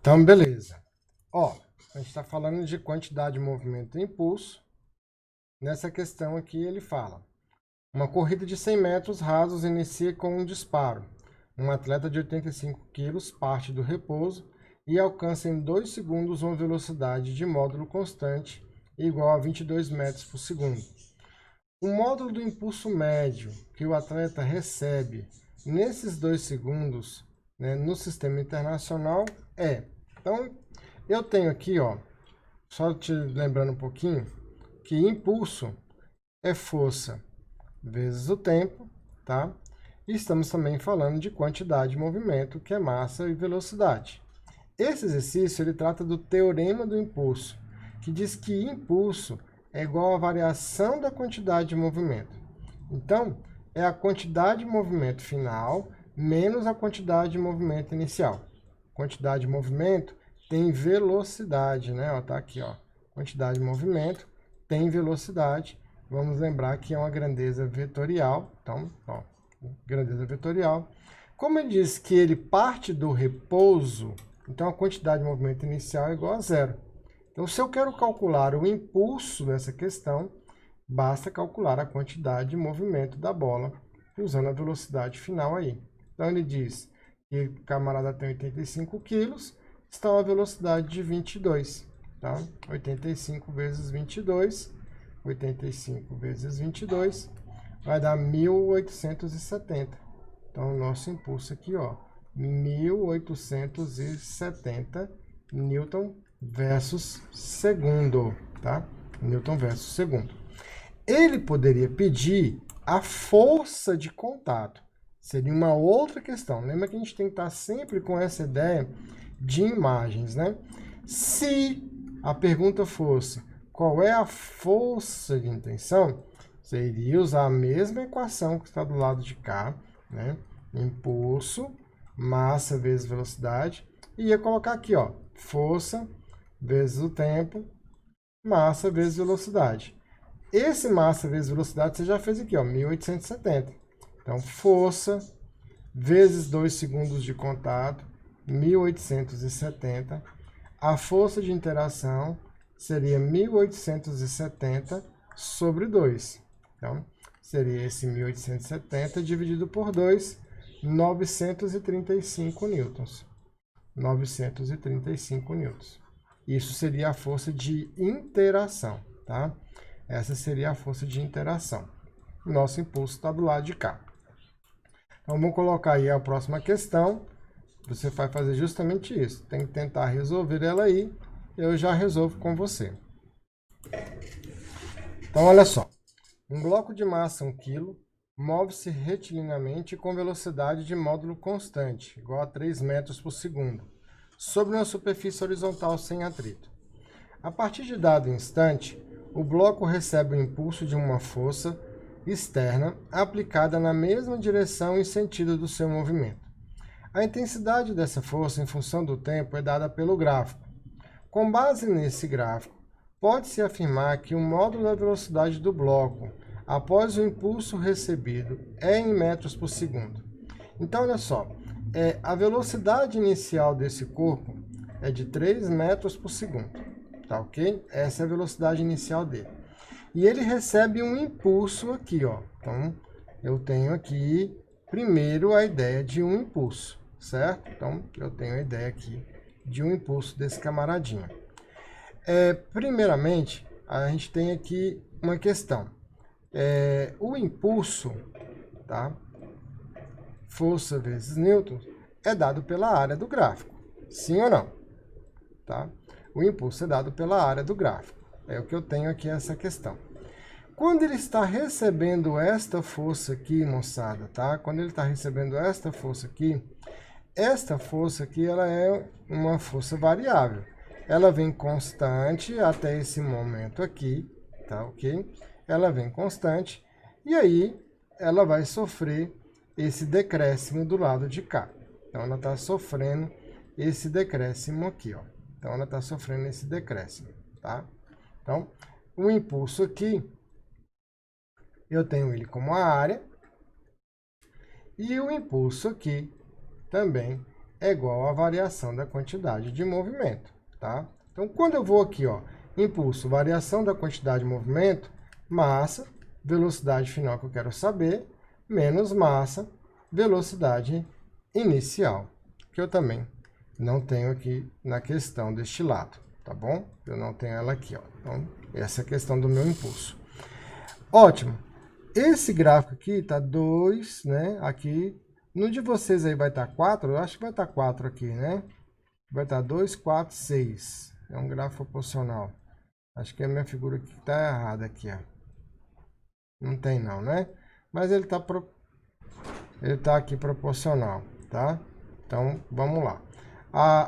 Então, beleza. Ó, a gente está falando de quantidade de movimento e impulso. Nessa questão aqui ele fala: uma corrida de 100 metros rasos inicia com um disparo. Um atleta de 85 quilos parte do repouso e alcança em 2 segundos uma velocidade de módulo constante igual a 22 metros por segundo. O módulo do impulso médio que o atleta recebe nesses 2 segundos, né, no sistema internacional é... Então, eu tenho aqui, ó, só te lembrando um pouquinho, que impulso é força vezes o tempo, tá? E estamos também falando de quantidade de movimento, que é massa e velocidade. Esse exercício ele trata do teorema do impulso, que diz que impulso é igual à variação da quantidade de movimento. Então, é a quantidade de movimento final menos a quantidade de movimento inicial. Quantidade de movimento tem velocidade, né? Ó, tá aqui, ó. Quantidade de movimento tem velocidade. Vamos lembrar que é uma grandeza vetorial. Então, ó, grandeza vetorial. Como ele diz que ele parte do repouso, então a quantidade de movimento inicial é igual a zero. Então, se eu quero calcular o impulso nessa questão, basta calcular a quantidade de movimento da bola usando a velocidade final aí. Então, ele diz que o camarada tem 85 quilos, está a velocidade de 22. Tá? 85 vezes 22, 85 vezes 22, vai dar 1870. Então, o nosso impulso aqui, ó, 1870 Newton versus segundo, tá? Newton versus segundo. Ele poderia pedir a força de contato. Seria uma outra questão. Lembra que a gente tem que estar sempre com essa ideia de imagens, né? Se a pergunta fosse qual é a força de intenção, você iria usar a mesma equação que está do lado de cá, né? Impulso, massa vezes velocidade, e ia colocar aqui, ó, força vezes o tempo, massa vezes velocidade. Esse massa vezes velocidade você já fez aqui, ó, 1870. Então, força vezes 2 segundos de contato, 1870. A força de interação seria 1870 sobre 2. Então, seria esse 1870 dividido por 2, 935 newtons. 935 newtons. Isso seria a força de interação, tá? Essa seria a força de interação. Nosso impulso está do lado de cá. Então, vamos colocar aí a próxima questão. Você vai fazer justamente isso. Tem que tentar resolver ela aí. Eu já resolvo com você. Então, olha só. Um bloco de massa 1 kg move-se retilíneamente com velocidade de módulo constante, igual a 3 metros por segundo, sobre uma superfície horizontal sem atrito. A partir de dado instante, o bloco recebe o impulso de uma força externa aplicada na mesma direção e sentido do seu movimento. A intensidade dessa força em função do tempo é dada pelo gráfico. Com base nesse gráfico, pode-se afirmar que o módulo da velocidade do bloco após o impulso recebido é em metros por segundo. Então, olha só, a velocidade inicial desse corpo é de 3 metros por segundo, tá ok? Essa é a velocidade inicial dele. E ele recebe um impulso aqui, ó. Então, eu tenho aqui, primeiro, a ideia de um impulso, certo? Então, eu tenho a ideia aqui de um impulso desse camaradinho. Primeiramente, a gente tem aqui uma questão. O impulso, tá? Força vezes Newton, é dado pela área do gráfico. Sim ou não? Tá? O impulso é dado pela área do gráfico. É o que eu tenho aqui essa questão. Quando ele está recebendo esta força aqui, moçada, tá? Quando ele está recebendo esta força aqui, ela é uma força variável. Ela vem constante até esse momento aqui, tá ok? Ela vem constante e aí ela vai sofrer esse decréscimo do lado de cá. Então, ela está sofrendo esse decréscimo aqui, ó. Então, ela está sofrendo esse decréscimo, tá? Então, o impulso aqui, eu tenho ele como a área, e o impulso aqui também é igual à variação da quantidade de movimento, tá? Então, quando eu vou aqui, ó, impulso, variação da quantidade de movimento, massa, velocidade final que eu quero saber, menos massa, velocidade inicial, que eu também não tenho aqui na questão deste lado, tá bom? Eu não tenho ela aqui, ó. Então, essa é a questão do meu impulso. Ótimo. Esse gráfico aqui tá 2, né? Aqui, no de vocês aí vai estar 4, eu acho que vai estar 4 aqui, né? Vai estar 2, 4, 6. É um gráfico proporcional. Acho que a minha figura aqui tá errada aqui, ó. Não tem não, né? Mas ele tá aqui proporcional, tá? Então, vamos lá.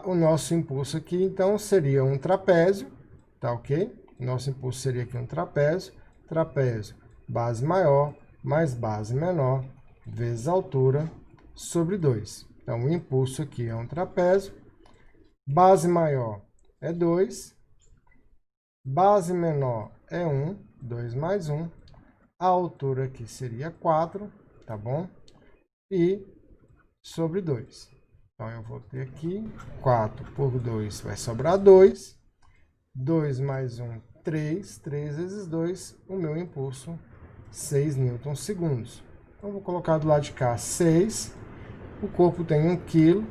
O nosso impulso aqui, então, seria um trapézio, tá ok? Nosso impulso seria aqui um trapézio. Trapézio, base maior mais base menor, vezes altura, sobre 2. Então, o impulso aqui é um trapézio. Base maior é 2. Base menor é 1. 2 mais 1. A altura aqui seria 4, tá bom? E sobre 2. Então, eu vou ter aqui 4 por 2 vai sobrar 2. 2 mais 1, 3. 3 vezes 2, o meu impulso, 6 newtons-segundos. Então, vou colocar do lado de cá 6. O corpo tem 1 kg.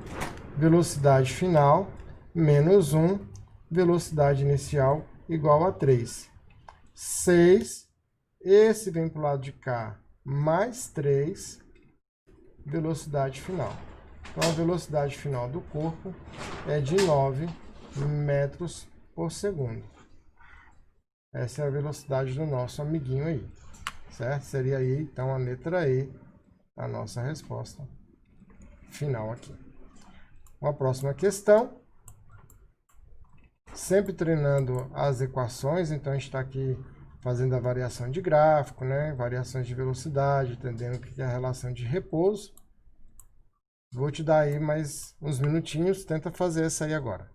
Velocidade final, menos 1. Velocidade inicial, igual a 3. 6. Esse vem para o lado de cá, mais 3. Velocidade final. Então, a velocidade final do corpo é de 9 metros por segundo. Essa é a velocidade do nosso amiguinho aí, certo? Seria aí, então, a letra E, a nossa resposta final aqui. Uma próxima questão. Sempre treinando as equações, então a gente está aqui fazendo a variação de gráfico, né? Variações de velocidade, entendendo o que é a relação de repouso. Vou te dar aí mais uns minutinhos, tenta fazer essa aí agora.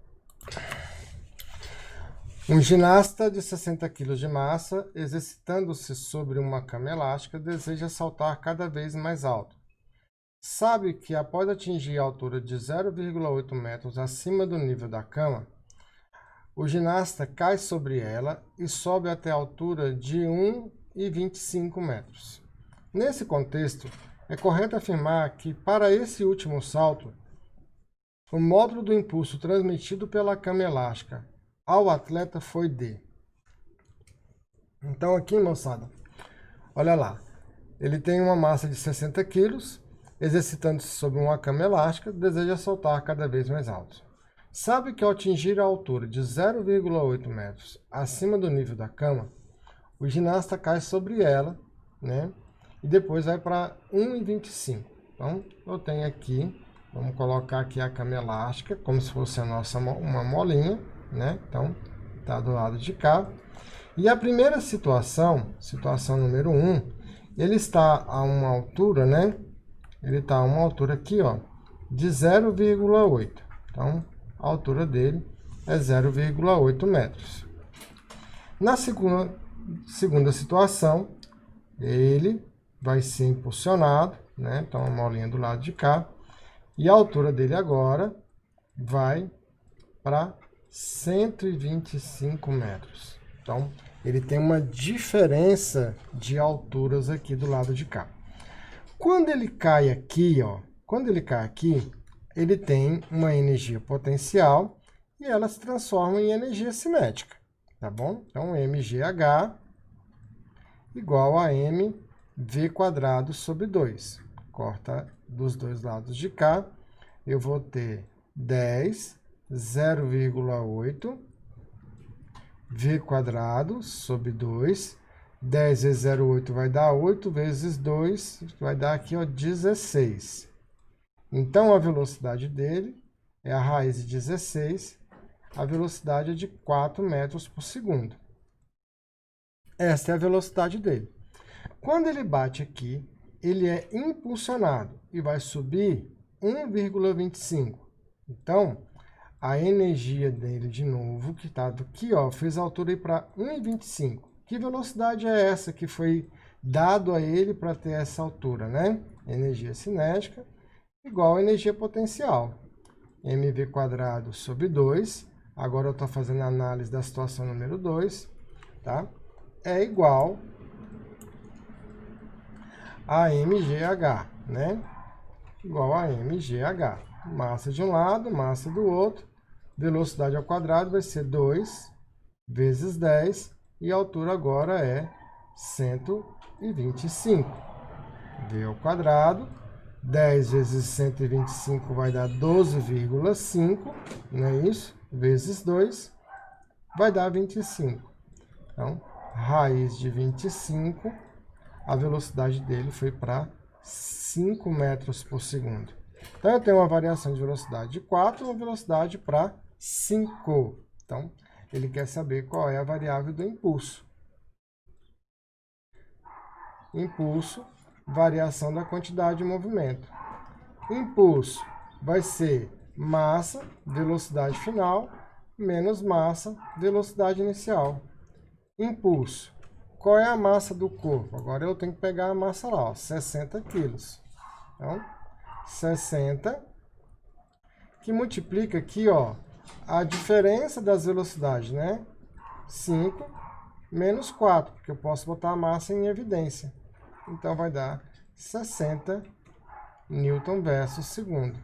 Um ginasta de 60 kg de massa, exercitando-se sobre uma cama elástica, deseja saltar cada vez mais alto. Sabe que após atingir a altura de 0,8 metros acima do nível da cama, o ginasta cai sobre ela e sobe até a altura de 1,25 metros. Nesse contexto, é correto afirmar que, para esse último salto, o módulo do impulso transmitido pela cama elástica ao atleta foi D. Então aqui, moçada, olha lá. Ele tem uma massa de 60 kg, exercitando-se sobre uma cama elástica, deseja saltar cada vez mais alto. Sabe que ao atingir a altura de 0,8 metros acima do nível da cama, o ginasta cai sobre ela, né? E depois vai para 1,25. Então, eu tenho aqui, vamos colocar aqui a cama elástica, como se fosse a nossa uma molinha, né? Então, tá do lado de cá. E a primeira situação, situação número 1, ele está a uma altura, né? Ele está a uma altura aqui, ó, de 0,8. Então, a altura dele é 0,8 metros. Na segunda situação, ele vai ser impulsionado, né? Então, a molinha do lado de cá. E a altura dele agora vai para 125 metros. Então, ele tem uma diferença de alturas aqui do lado de cá. Quando ele cai aqui, ó, ele tem uma energia potencial e ela se transforma em energia cinética, tá bom? Então, mgh igual a mv² sobre 2. Corta dos dois lados de cá, eu vou ter 10, 0,8 v² sobre 2. 10 vezes 0,8 vai dar 8, vezes 2 vai dar aqui, ó, 16. Então, a velocidade dele é a raiz de 16, a velocidade é de 4 metros por segundo. Essa é a velocidade dele. Quando ele bate aqui, ele é impulsionado e vai subir 1,25. Então, a energia dele, de novo, que está aqui, ó, fez a altura para 1,25. Que velocidade é essa que foi dado a ele para ter essa altura, né? Energia cinética igual a energia potencial. mv² sobre 2, agora eu estou fazendo a análise da situação número 2, tá? É igual a mgh, né? Igual a mgh. Massa de um lado, massa do outro, velocidade ao quadrado vai ser 2 vezes 10, e a altura agora é 125. V ao quadrado, 10 vezes 125 vai dar 12,5, não é isso? Vezes 2, vai dar 25. Então, raiz de 25, a velocidade dele foi para 5 metros por segundo. Então, eu tenho uma variação de velocidade de 4 e uma velocidade para 5. Então, ele quer saber qual é a variável do impulso. Impulso, variação da quantidade de movimento. Impulso vai ser massa, velocidade final, menos massa, velocidade inicial. Impulso. Qual é a massa do corpo? Agora eu tenho que pegar a massa lá, ó, 60 quilos. Então, 60, que multiplica aqui, ó, a diferença das velocidades, né? 5 menos 4, porque eu posso botar a massa em evidência. Então, vai dar 60 Newton versus segundo.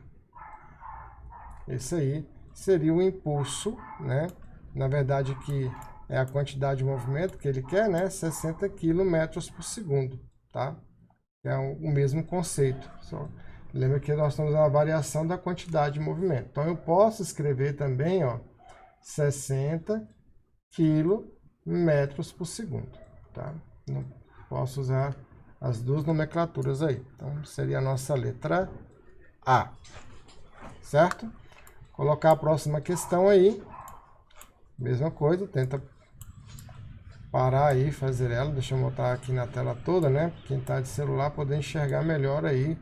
Esse aí seria o impulso, né? Na verdade, aqui é a quantidade de movimento que ele quer, né? 60 km por segundo, tá? É o mesmo conceito. Só lembra que nós estamos na variação da quantidade de movimento. Então, eu posso escrever também, ó, 60 km por segundo, tá? Não posso usar as duas nomenclaturas aí. Então, seria a nossa letra A, certo? Colocar a próxima questão aí. Mesma coisa, tenta parar aí, fazer ela. Deixa eu botar aqui na tela toda, né? Quem está de celular poder enxergar melhor aí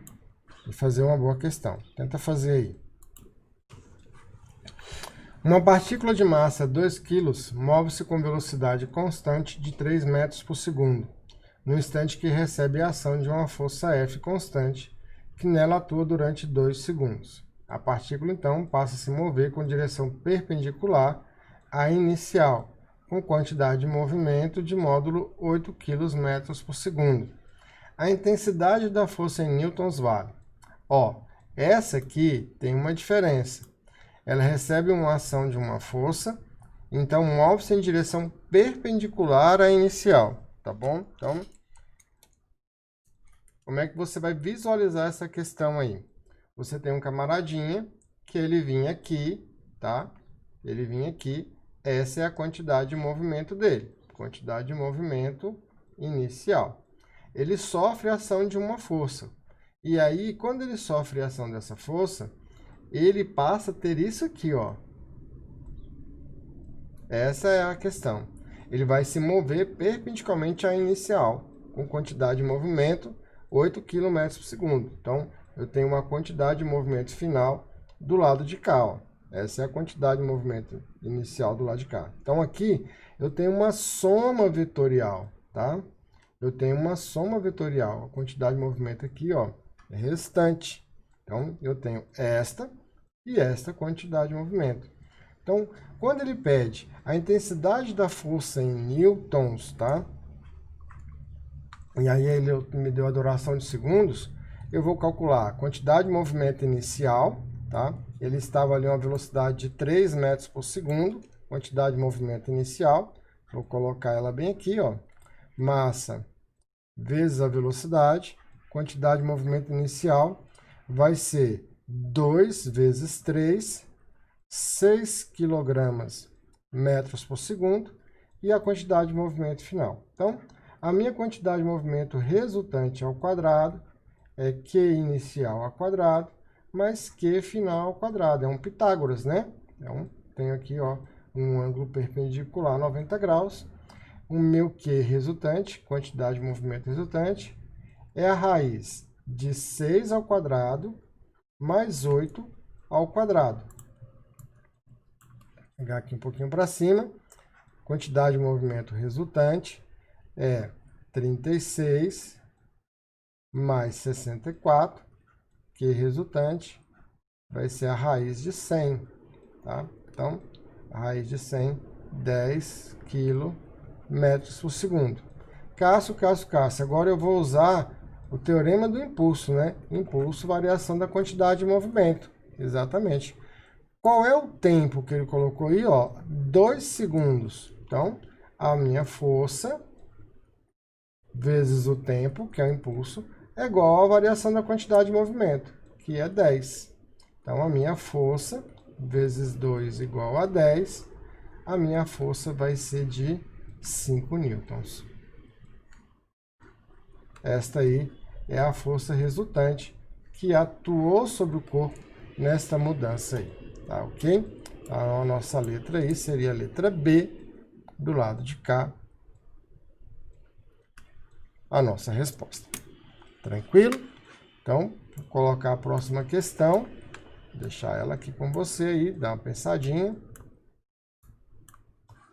e fazer uma boa questão. Tenta fazer aí. Uma partícula de massa 2 kg move-se com velocidade constante de 3 metros por segundo, no instante que recebe a ação de uma força F constante, que nela atua durante 2 segundos. A partícula, então, passa a se mover com direção perpendicular à inicial, com quantidade de movimento de módulo 8 kg metros por segundo. A intensidade da força em newtons vale. Ó, essa aqui tem uma diferença. Ela recebe uma ação de uma força, então move-se em direção perpendicular à inicial, tá bom? Então, como é que você vai visualizar essa questão aí? Você tem um camaradinha que ele vinha aqui, tá? Ele vinha aqui, essa é a quantidade de movimento dele, quantidade de movimento inicial. Ele sofre a ação de uma força. E aí, quando ele sofre a ação dessa força, ele passa a ter isso aqui, ó. Essa é a questão. Ele vai se mover perpendicularmente à inicial, com quantidade de movimento 8 km por segundo. Então, eu tenho uma quantidade de movimento final do lado de cá, ó. Essa é a quantidade de movimento inicial do lado de cá. Então, aqui, eu tenho uma soma vetorial, tá? Eu tenho uma soma vetorial. A quantidade de movimento aqui, ó, é restante. Então, eu tenho esta e esta quantidade de movimento. Então, quando ele pede a intensidade da força em newtons, tá? E aí ele me deu a duração de segundos, eu vou calcular a quantidade de movimento inicial, tá? Ele estava ali a uma velocidade de 3 metros por segundo, quantidade de movimento inicial. Vou colocar ela bem aqui, ó. Massa vezes a velocidade, quantidade de movimento inicial vai ser 2 vezes 3, 6 kg metros por segundo, e a quantidade de movimento final. Então, a minha quantidade de movimento resultante ao quadrado é Q inicial ao quadrado, mais Q final ao quadrado. É um Pitágoras, né? Então, tenho aqui, ó, um ângulo perpendicular 90 graus. O meu Q resultante, quantidade de movimento resultante, é a raiz de 6 ao quadrado mais 8 ao quadrado. Vou pegar aqui um pouquinho para cima. Quantidade de movimento resultante é 36 mais 64, que resultante, vai ser a raiz de 100, tá? Então, a raiz de 100, 10 km por segundo. Cássio. Agora eu vou usar o teorema do impulso, né? Impulso, variação da quantidade de movimento. Exatamente. Qual é o tempo que ele colocou aí? 2 segundos. Então, a minha força vezes o tempo, que é o impulso, é igual à variação da quantidade de movimento, que é 10. Então, a minha força vezes 2 igual a 10, a minha força vai ser de 5 newtons. Esta aí é a força resultante que atuou sobre o corpo nesta mudança aí, tá ok? Então, a nossa letra aí seria a letra B, do lado de cá, a nossa resposta. Tranquilo? Então, vou colocar a próxima questão, deixar ela aqui com você aí, dar uma pensadinha.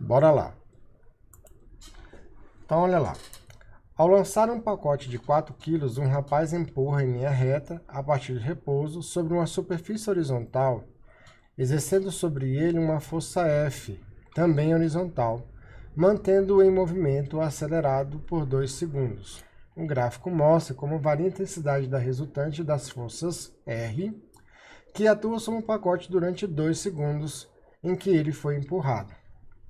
Bora lá. Então, olha lá. Ao lançar um pacote de 4 kg, um rapaz empurra em linha reta, a partir de repouso, sobre uma superfície horizontal, exercendo sobre ele uma força F, também horizontal, mantendo-o em movimento acelerado por 2 segundos. O gráfico mostra como varia a intensidade da resultante das forças R, que atua sobre um pacote durante 2 segundos em que ele foi empurrado.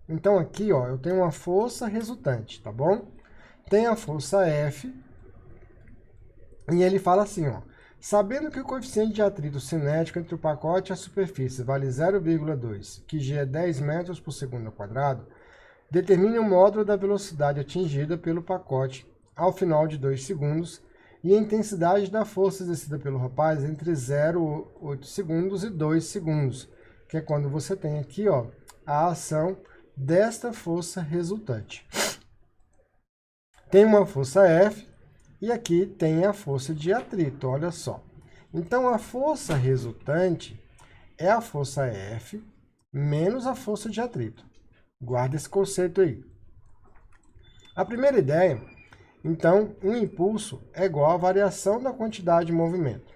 Então aqui, eu tenho uma força resultante, tá bom? Tem a força F, e ele fala assim, sabendo que o coeficiente de atrito cinético entre o pacote e a superfície vale 0,2, que G é 10 metros por segundo ao quadrado, determine o módulo da velocidade atingida pelo pacote ao final de 2 segundos e a intensidade da força exercida pelo rapaz entre 0,8 segundos e 2 segundos, que é quando você tem aqui a ação desta força resultante. Tem uma força F e aqui tem a força de atrito, olha só. Então, a força resultante é a força F menos a força de atrito. Guarda esse conceito aí. A primeira ideia, então, um impulso é igual à variação da quantidade de movimento.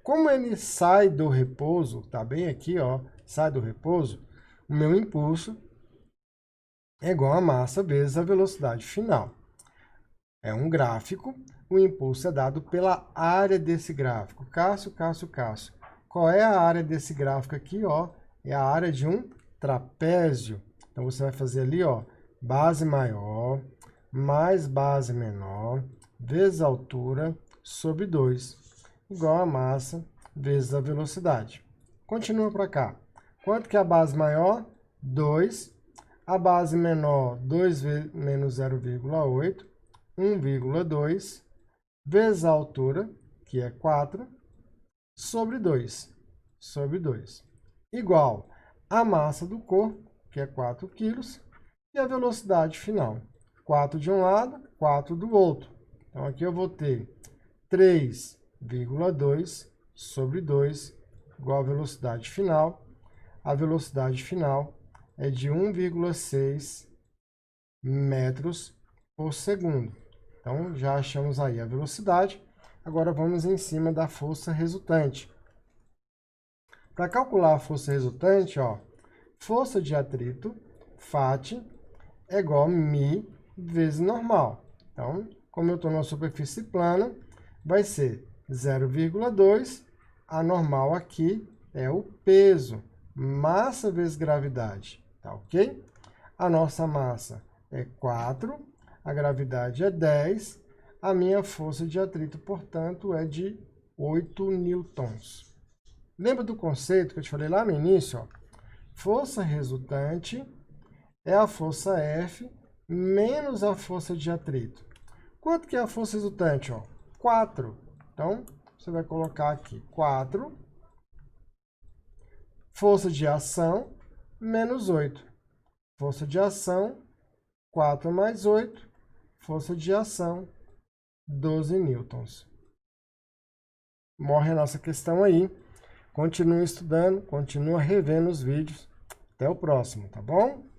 Como ele sai do repouso, tá bem aqui, sai do repouso, o meu impulso é igual a massa vezes a velocidade final. É um gráfico, o impulso é dado pela área desse gráfico. Cássio. Qual é a área desse gráfico aqui? É a área de um trapézio. Então, você vai fazer ali, base maior mais base menor vezes a altura sobre 2, igual a massa vezes a velocidade. Continua para cá. Quanto que é a base maior? 2. A base menor, 2 menos 0,8. 1,2 vezes a altura, que é 4, sobre 2, igual a massa do corpo, que é 4 kg, e a velocidade final, 4 de um lado, 4 do outro. Então, aqui eu vou ter 3,2 sobre 2, igual a velocidade final. A velocidade final é de 1,6 metros por segundo. Então, já achamos aí a velocidade. Agora, vamos em cima da força resultante. Para calcular a força resultante, força de atrito, FAT, é igual a μ vezes normal. Então, como eu estou numa superfície plana, vai ser 0,2. A normal aqui é o peso, massa vezes gravidade, tá ok? A nossa massa é 4, a gravidade é 10, a minha força de atrito, portanto, é de 8 newtons. Lembra do conceito que eu te falei lá no início? Força resultante é a força F menos a força de atrito. Quanto que é a força resultante? 4. Então, você vai colocar aqui 4. Força de ação menos 8. Força de ação, 4 mais 8. Força de ação, 12 newtons. Morre a nossa questão aí. Continue estudando, continua revendo os vídeos. Até o próximo, tá bom?